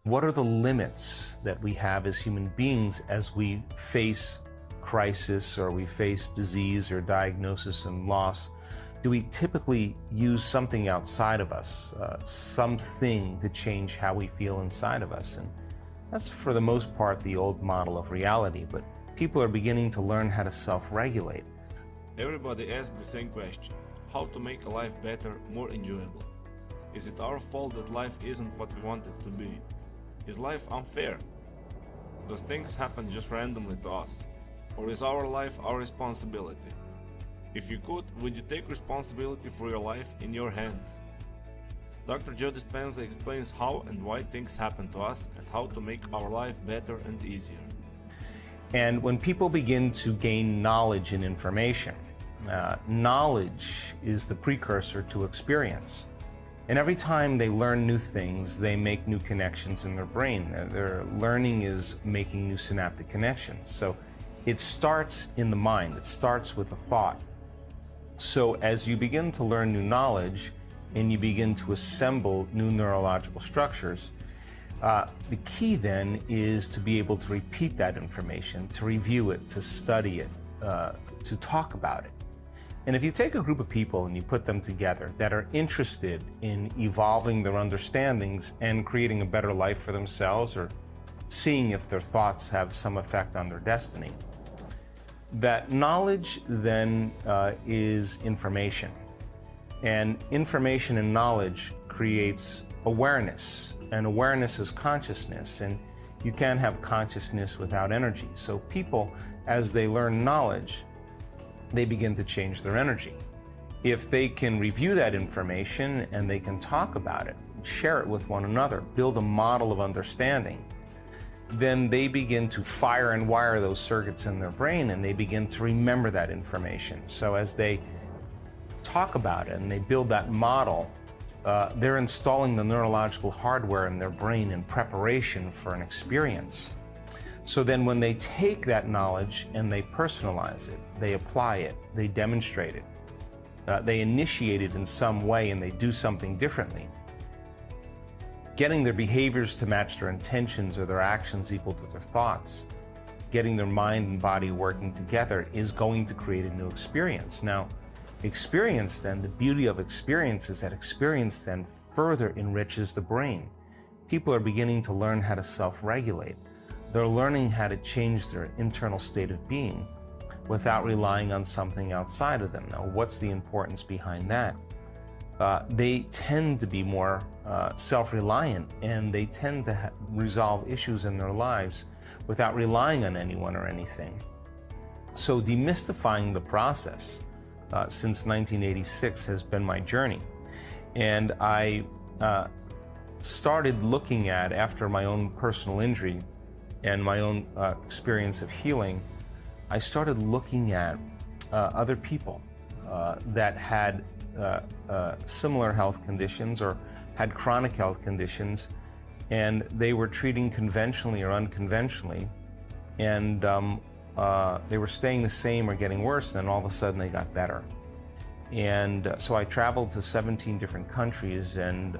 What are the limits that we have as human beings as we face crisis or we face disease or diagnosis and loss? Do we typically use something outside of us, something to change how we feel inside of us? And that's for the most part the old model of reality, but people are beginning to learn how to self-regulate. Everybody asks the same question: how to make a life better, more enjoyable? Is it our fault that life isn't what we want it to be? Is life unfair? Does things happen just randomly to us? Or is our life our responsibility? If you could, would you take responsibility for your life in your hands? Dr. Joe Dispenza explains how and why things happen to us and how to make our life better and easier. And when people begin to gain knowledge and information, knowledge is the precursor to experience. And every time they learn new things, they make new connections in their brain. Their learning is making new synaptic connections. So it starts in the mind. It starts with a thought. So as you begin to learn new knowledge and you begin to assemble new neurological structures, the key then is to be able to repeat that information, to review it, to study it, to talk about it. And if you take a group of people and you put them together that are interested in evolving their understandings and creating a better life for themselves, or seeing if their thoughts have some effect on their destiny, that knowledge then is information. And information and knowledge creates awareness, and awareness is consciousness, and you can't have consciousness without energy. So people, as they learn knowledge, they begin to change their energy. If they can review that information and they can talk about it, share it with one another, build a model of understanding, then they begin to fire and wire those circuits in their brain, and they begin to remember that information. So as they talk about it and they build that model, they're installing the neurological hardware in their brain in preparation for an experience. So then when they take that knowledge and they personalize it, they apply it, they demonstrate it, they initiate it in some way, and they do something differently, getting their behaviors to match their intentions or their actions equal to their thoughts, getting their mind and body working together is going to create a new experience. Now, experience then, the beauty of experience is that experience then further enriches the brain. People are beginning to learn how to self-regulate. They're learning how to change their internal state of being without relying on something outside of them. Now, what's the importance behind that? They tend to be more self-reliant, and they tend to resolve issues in their lives without relying on anyone or anything. So demystifying the process since 1986 has been my journey. And I started looking at, after my own personal injury and my own experience of healing, I started looking at other people that had similar health conditions or had chronic health conditions, and they were treating conventionally or unconventionally, and they were staying the same or getting worse, and then all of a sudden they got better. And so I traveled to 17 different countries and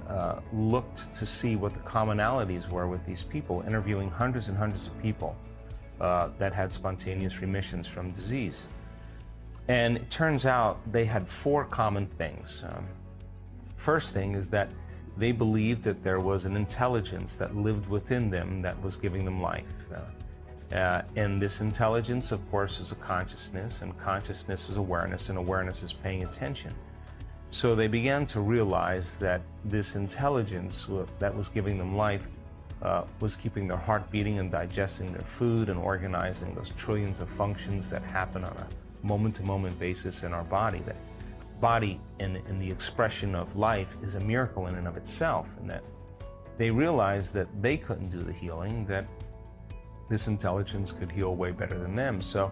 looked to see what the commonalities were with these people, interviewing hundreds and hundreds of people that had spontaneous remissions from disease. And it turns out they had four common things. First thing is that they believed that there was an intelligence that lived within them that was giving them life. And this intelligence, of course, is a consciousness, and consciousness is awareness, and awareness is paying attention. So they began to realize that this intelligence that was giving them life was keeping their heart beating and digesting their food and organizing those trillions of functions that happen on a moment-to-moment basis in our body. That body and the expression of life is a miracle in and of itself, and that they realized that they couldn't do the healing, that this intelligence could heal way better than them. So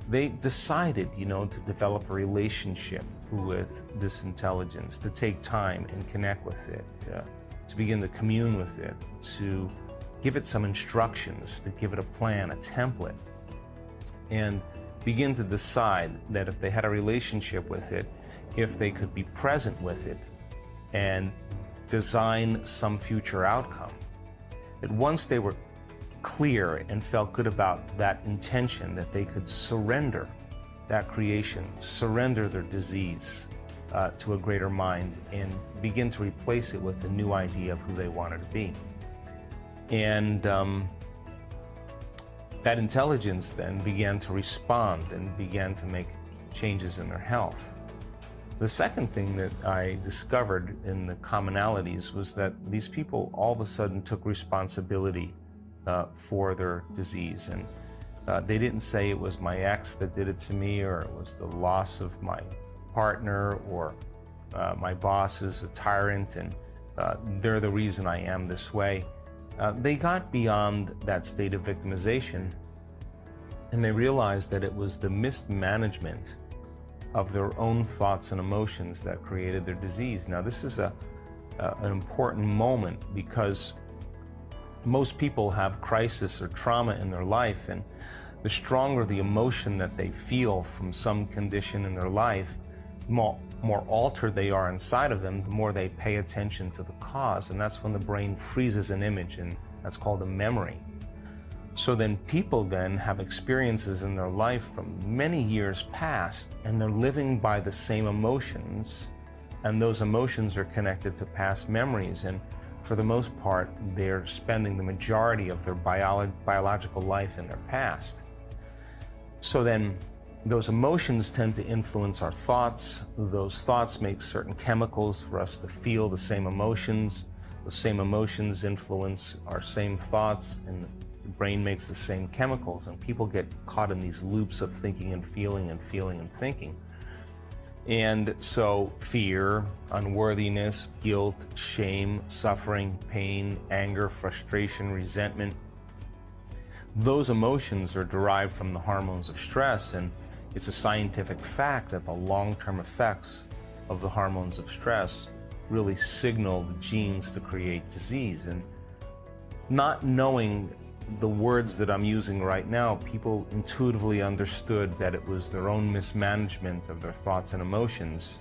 they decided, to develop a relationship with this intelligence, to take time and connect with it, to begin to commune with it, to give it some instructions, to give it a plan, a template, and begin to decide that if they had a relationship with it, if they could be present with it and design some future outcome, that once they were clear and felt good about that intention, that they could surrender that creation, surrender their disease to a greater mind and begin to replace it with a new idea of who they wanted to be. And that intelligence then began to respond and began to make changes in their health. The second thing that I discovered in the commonalities was that these people all of a sudden took responsibility for their disease. And they didn't say it was my ex that did it to me, or it was the loss of my partner, or my boss is a tyrant and they're the reason I am this way. They got beyond that state of victimization, and they realized that it was the mismanagement of their own thoughts and emotions that created their disease. Now, this is an important moment, because most people have crisis or trauma in their life, and the stronger the emotion that they feel from some condition in their life, more altered they are inside of them, the more they pay attention to the cause. And that's when the brain freezes an image, and that's called a memory. So then people then have experiences in their life from many years past, and they're living by the same emotions, and those emotions are connected to past memories. And for the most part, they're spending the majority of their biological life in their past. So then those emotions tend to influence our thoughts. Those thoughts make certain chemicals for us to feel the same emotions. Those same emotions influence our same thoughts, and the brain makes the same chemicals. And people get caught in these loops of thinking and feeling and feeling and thinking. And so fear, unworthiness, guilt, shame, suffering, pain, anger, frustration, resentment, those emotions are derived from the hormones of stress. And it's a scientific fact that the long-term effects of the hormones of stress really signal the genes to create disease. And not knowing the words that I'm using right now, people intuitively understood that it was their own mismanagement of their thoughts and emotions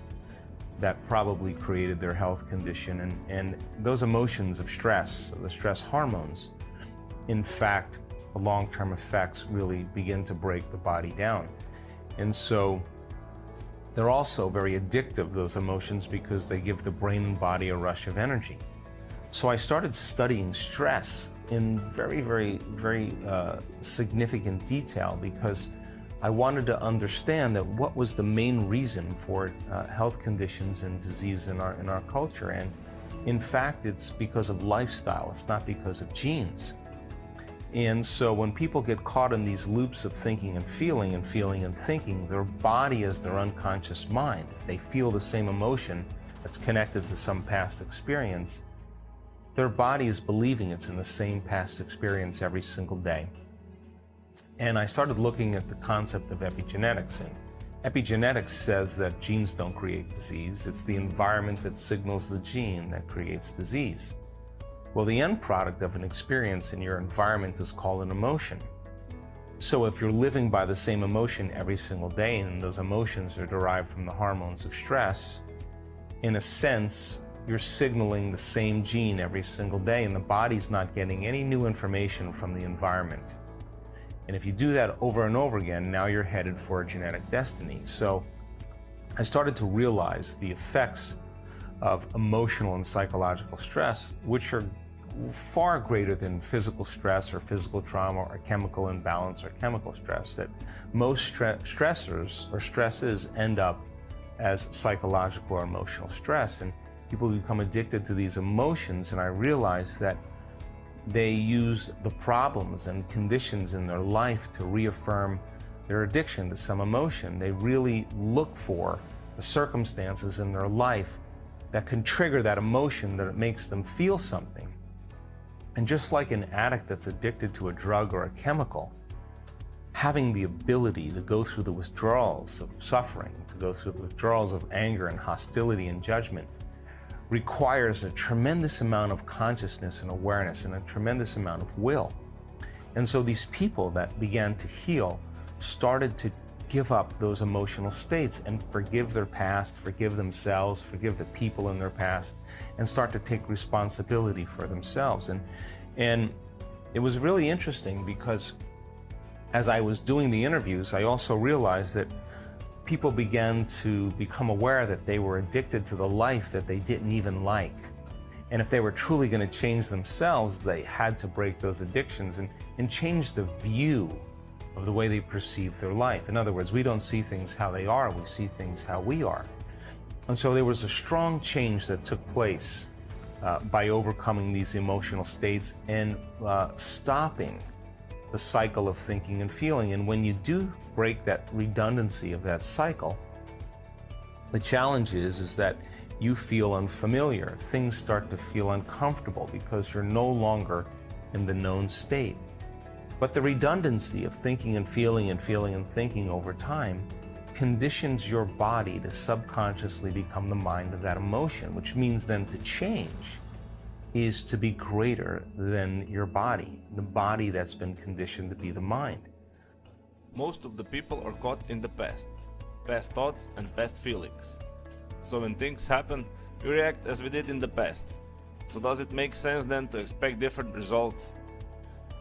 that probably created their health condition. And those emotions of stress, the stress hormones, in fact, the long-term effects really begin to break the body down. And so they're also very addictive, those emotions, because they give the brain and body a rush of energy. So I started studying stress in very significant detail, because I wanted to understand that what was the main reason for health conditions and disease in our culture. And in fact, it's because of lifestyle. It's not because of genes. And so when people get caught in these loops of thinking and feeling and feeling and thinking, their body is their unconscious mind. If they feel the same emotion that's connected to some past experience, their body is believing it's in the same past experience every single day. And I started looking at the concept of epigenetics. And epigenetics says that genes don't create disease. It's the environment that signals the gene that creates disease. Well, the end product of an experience in your environment is called an emotion. So if you're living by the same emotion every single day, and those emotions are derived from the hormones of stress, in a sense, you're signaling the same gene every single day, and the body's not getting any new information from the environment. And if you do that over and over again, now you're headed for a genetic destiny. So I started to realize the effects of emotional and psychological stress, which are far greater than physical stress or physical trauma or chemical imbalance or chemical stress, that most stressors or stresses end up as psychological or emotional stress. And people become addicted to these emotions, and I realized that they use the problems and conditions in their life to reaffirm their addiction to some emotion. They really look for the circumstances in their life that can trigger that emotion, that it makes them feel something. And just like an addict that's addicted to a drug or a chemical, having the ability to go through the withdrawals of suffering, to go through the withdrawals of anger and hostility and judgment, requires a tremendous amount of consciousness and awareness and a tremendous amount of will. And so these people that began to heal started to give up those emotional states and forgive their past, forgive themselves, forgive the people in their past, and start to take responsibility for themselves. And it was really interesting because as I was doing the interviews, I also realized that people began to become aware that they were addicted to the life that they didn't even like. And if they were truly going to change themselves, they had to break those addictions and change the view of the way they perceive their life. In other words, we don't see things how they are, we see things how we are. And so there was a strong change that took place by overcoming these emotional states and stopping the cycle of thinking and feeling. And when you do break that redundancy of that cycle, the challenge is that you feel unfamiliar. Things start to feel uncomfortable because you're no longer in the known state. But the redundancy of thinking and feeling and feeling and thinking over time conditions your body to subconsciously become the mind of that emotion, which means then to change is to be greater than your body, the body that's been conditioned to be the mind. Most of the people are caught in the past thoughts and past feelings. So when things happen, we react as we did in the past. So does it make sense then to expect different results?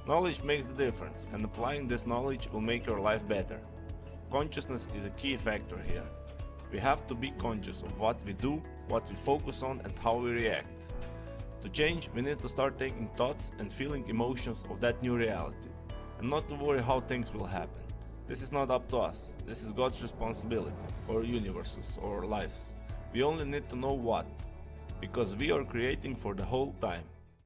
Knowledge makes the difference, and applying this knowledge will make your life better. Consciousness is a key factor here. We have to be conscious of what we do, what we focus on, and how we react. To change, we need to start taking thoughts and feeling emotions of that new reality, and not to worry how things will happen. This is not up to us. This is God's responsibility, or universes, or lives. We only need to know what, because we are creating for the whole time.